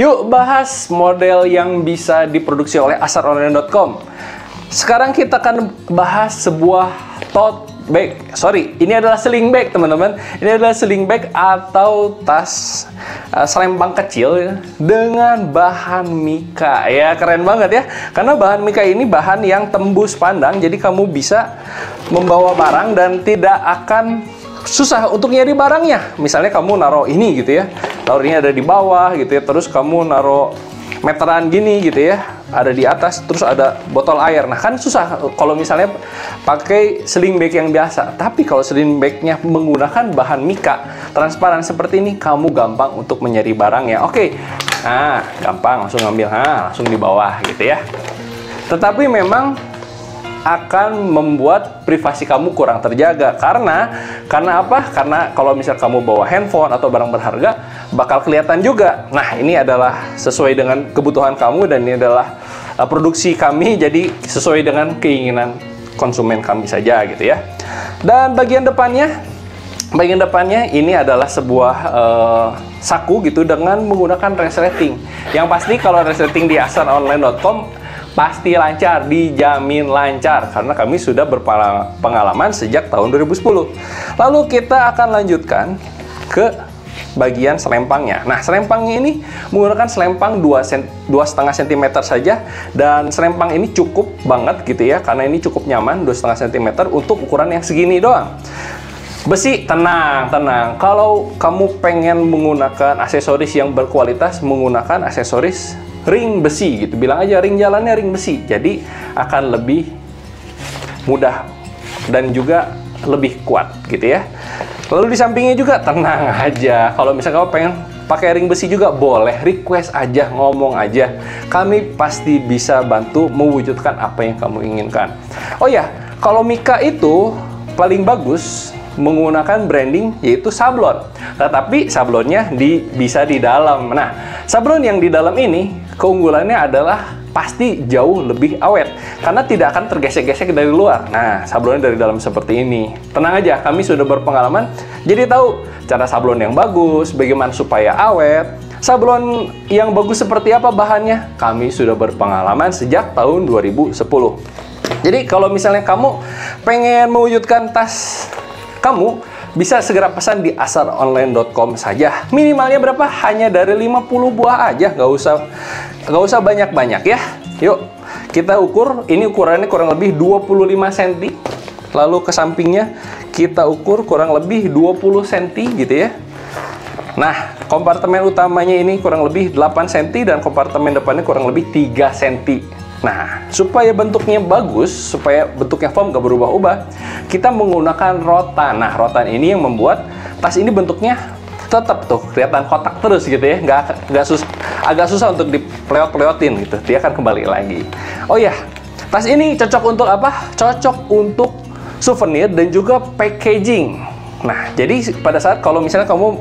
Yuk bahas model yang bisa diproduksi oleh asaronline.com. Sekarang kita akan bahas sebuah tote bag. Sorry, ini adalah sling bag, teman-teman. Ini adalah sling bag atau tas selempang kecil ya, dengan bahan mika. Ya, keren banget ya. Karena bahan mika ini bahan yang tembus pandang, jadi kamu bisa membawa barang dan tidak akan susah untuk nyari barangnya. Misalnya kamu naruh ini gitu ya, taruhnya ada di bawah gitu ya, terus kamu naruh meteran gini gitu ya, ada di atas, terus ada botol air. Nah kan susah kalau misalnya pakai sling bag yang biasa. Tapi kalau sling bagnya menggunakan bahan mika transparan seperti ini, kamu gampang untuk menyari barangnya. Oke, nah gampang langsung ngambil, langsung di bawah gitu ya. Tetapi memang akan membuat privasi kamu kurang terjaga. Karena apa? Karena kalau misal kamu bawa handphone atau barang berharga, bakal kelihatan juga. Nah, ini adalah sesuai dengan kebutuhan kamu dan ini adalah produksi kami, jadi sesuai dengan keinginan konsumen kami saja gitu ya. Dan bagian depannya ini adalah sebuah saku gitu dengan menggunakan resleting. Yang pasti kalau resleting di asaronline.com pasti lancar, dijamin lancar, karena kami sudah berpengalaman sejak tahun 2010. Lalu kita akan lanjutkan ke bagian selempangnya. Nah, selempangnya ini menggunakan selempang 2,5 cm saja, dan selempang ini cukup banget gitu ya, karena ini cukup nyaman, 2,5 cm untuk ukuran yang segini doang. Besi, tenang. Kalau kamu pengen menggunakan aksesoris yang berkualitas, menggunakan aksesoris ring besi gitu, bilang aja ring jalannya ring besi, jadi akan lebih mudah dan juga lebih kuat gitu ya. Lalu di sampingnya juga tenang aja, kalau misalnya kamu pengen pakai ring besi juga boleh, request aja, ngomong aja, kami pasti bisa bantu mewujudkan apa yang kamu inginkan. Oh ya, kalau mika itu paling bagus menggunakan branding yaitu sablon, tetapi sablonnya bisa di dalam. Nah, sablon yang di dalam ini keunggulannya adalah pasti jauh lebih awet karena tidak akan tergesek-gesek dari luar. Nah, sablonnya dari dalam seperti ini. Tenang aja, kami sudah berpengalaman, jadi tahu cara sablon yang bagus, bagaimana supaya awet. Sablon yang bagus seperti apa bahannya, kami sudah berpengalaman sejak tahun 2010. Jadi kalau misalnya kamu pengen mewujudkan tas kamu, bisa segera pesan di asaronline.com saja. Minimalnya berapa? Hanya dari 50 buah aja, nggak usah banyak-banyak ya. Yuk, kita ukur. Ini ukurannya kurang lebih 25 cm. Lalu ke sampingnya kita ukur kurang lebih 20 cm gitu ya. Nah, kompartemen utamanya ini kurang lebih 8 cm dan kompartemen depannya kurang lebih 3 cm. Nah, supaya bentuknya bagus, supaya bentuknya foam gak berubah-ubah, kita menggunakan rotan. Nah, rotan ini yang membuat tas ini bentuknya tetap tuh kelihatan kotak terus gitu ya, agak susah untuk dipelewat-pelewatin gitu, dia akan kembali lagi. Oh ya, tas ini cocok untuk apa? Cocok untuk souvenir dan juga packaging. Nah, jadi pada saat kalau misalnya kamu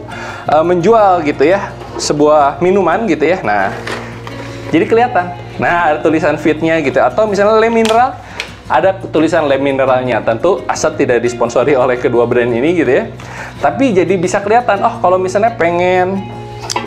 menjual gitu ya, sebuah minuman gitu ya, nah jadi kelihatan. Nah, ada tulisan fitnya gitu, atau misalnya Le Mineral, ada tulisan Le Mineralnya. Tentu Asat tidak disponsori oleh kedua brand ini gitu ya, tapi jadi bisa kelihatan. Oh, kalau misalnya pengen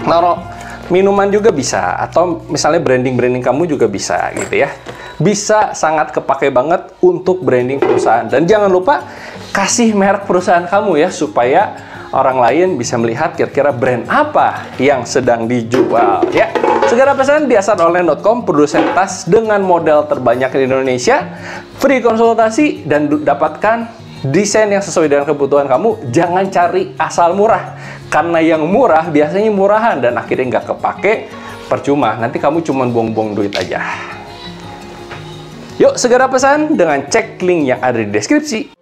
naruh minuman juga bisa, atau misalnya branding kamu juga bisa gitu ya. Bisa sangat kepake banget untuk branding perusahaan. Dan jangan lupa kasih merek perusahaan kamu ya, supaya orang lain bisa melihat kira-kira brand apa yang sedang dijual ya. Segera pesan di asaronline.com, produsen tas dengan model terbanyak di Indonesia, free konsultasi, dan dapatkan desain yang sesuai dengan kebutuhan kamu. Jangan cari asal murah, karena yang murah biasanya murahan dan akhirnya nggak kepake, percuma. Nanti kamu cuma buang-buang duit aja. Yuk segera pesan dengan cek link yang ada di deskripsi.